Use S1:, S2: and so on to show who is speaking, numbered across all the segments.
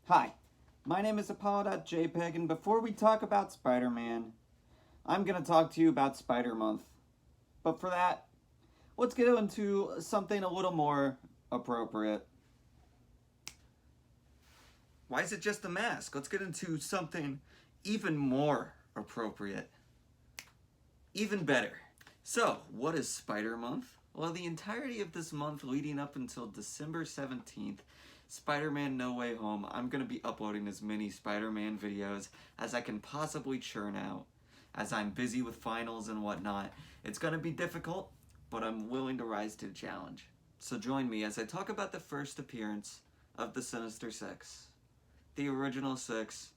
S1: Hi, my name is Apollo.jpg, and before we talk about Spider-Man, I'm going to talk to you about Spider-Month. But for that, let's get into something a little more appropriate. Why is it just a mask? Let's get into something even more appropriate. Even better. So, what is Spider-Month? Well, the entirety of this month leading up until December 17th, Spider-Man No Way Home, I'm going to be uploading as many Spider-Man videos as I can possibly churn out, as I'm busy with finals and whatnot. It's going to be difficult, but I'm willing to rise to the challenge. So join me as I talk about the first appearance of the Sinister Six. The original six,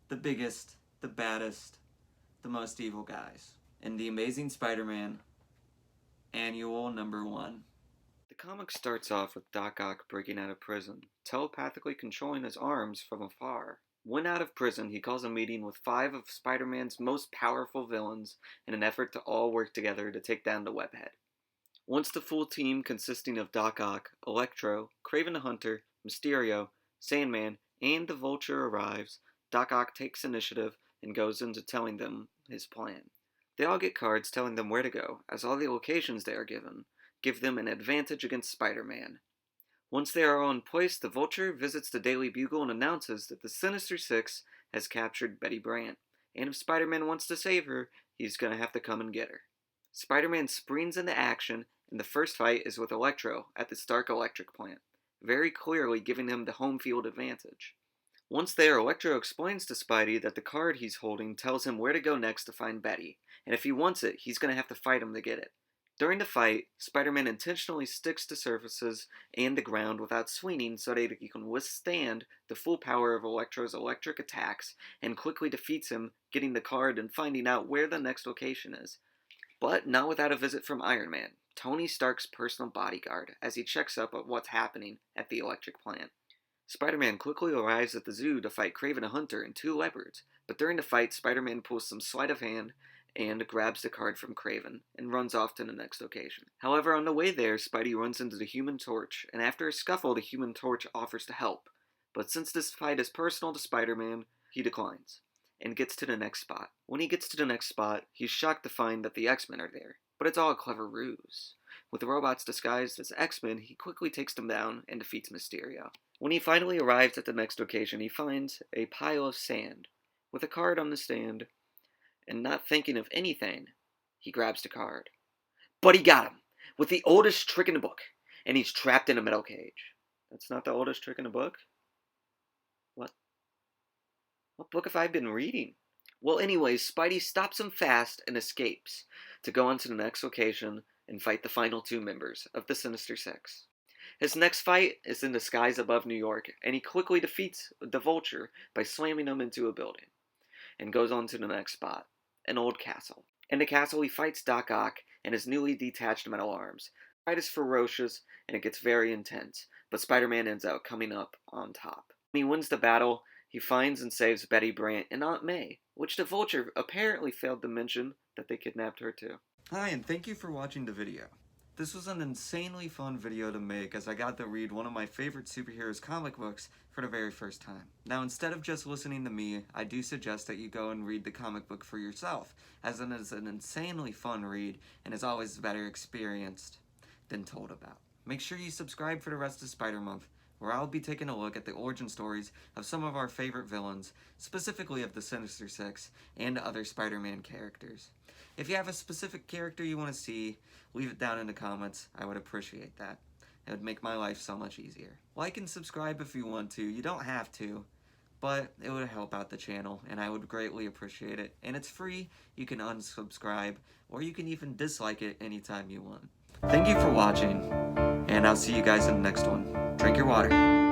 S1: the biggest, the baddest, the most evil guys. In The Amazing Spider-Man, Annual Number 1. The comic starts off with Doc Ock breaking out of prison, telepathically controlling his arms from afar. When out of prison, he calls a meeting with 5 of Spider-Man's most powerful villains in an effort to all work together to take down the Webhead. Once the full team consisting of Doc Ock, Electro, Kraven the Hunter, Mysterio, Sandman, and the Vulture arrives, Doc Ock takes initiative and goes into telling them his plan. They all get cards telling them where to go, as all the locations they are given give them an advantage against Spider-Man. Once they are all in place, the Vulture visits the Daily Bugle and announces that the Sinister Six has captured Betty Brant, and if Spider-Man wants to save her, he's gonna have to come and get her. Spider-Man springs into action, and the first fight is with Electro at the Stark Electric plant, very clearly giving him the home field advantage. Once there, Electro explains to Spidey that the card he's holding tells him where to go next to find Betty, and if he wants it, he's going to have to fight him to get it. During the fight, Spider-Man intentionally sticks to surfaces and the ground without swinging so that he can withstand the full power of Electro's electric attacks and quickly defeats him, getting the card and finding out where the next location is. But not without a visit from Iron Man, Tony Stark's personal bodyguard, as he checks up on what's happening at the electric plant. Spider-Man quickly arrives at the zoo to fight Kraven the Hunter and 2 leopards, but during the fight, Spider-Man pulls some sleight of hand and grabs the card from Kraven, and runs off to the next location. However, on the way there, Spidey runs into the Human Torch, and after a scuffle, the Human Torch offers to help. But since this fight is personal to Spider-Man, he declines, and gets to the next spot. When he gets to the next spot, he's shocked to find that the X-Men are there, but it's all a clever ruse. With the robots disguised as X-Men, he quickly takes them down and defeats Mysterio. When he finally arrives at the next location, he finds a pile of sand, with a card on the stand, and not thinking of anything, he grabs the card. But he got him, with the oldest trick in the book, and he's trapped in a metal cage. That's not the oldest trick in the book? What? What book have I been reading? Well, anyways, Spidey stops him fast and escapes to go on to the next location and fight the final 2 members of the Sinister Six. His next fight is in the skies above New York, and he quickly defeats the Vulture by slamming him into a building, and goes on to the next spot, an old castle. In the castle, he fights Doc Ock and his newly detached metal arms. The fight is ferocious, and it gets very intense, but Spider-Man ends up coming up on top. When he wins the battle, he finds and saves Betty Brant and Aunt May, which the Vulture apparently failed to mention that they kidnapped her too. Hi, and thank you for watching the video. This was an insanely fun video to make, as I got to read one of my favorite superheroes comic books for the very first time. Now, instead of just listening to me, I do suggest that you go and read the comic book for yourself, as it is an insanely fun read and is always better experienced than told about. Make sure you subscribe for the rest of Spider-Month, where I'll be taking a look at the origin stories of some of our favorite villains, specifically of the Sinister Six and other Spider-Man characters. If you have a specific character you want to see, leave it down in the comments. I would appreciate that. It would make my life so much easier. Like and subscribe if you want to. You don't have to, but it would help out the channel, and I would greatly appreciate it. And it's free. You can unsubscribe, or you can even dislike it anytime you want. Thank you for watching, and I'll see you guys in the next one. Drink your water.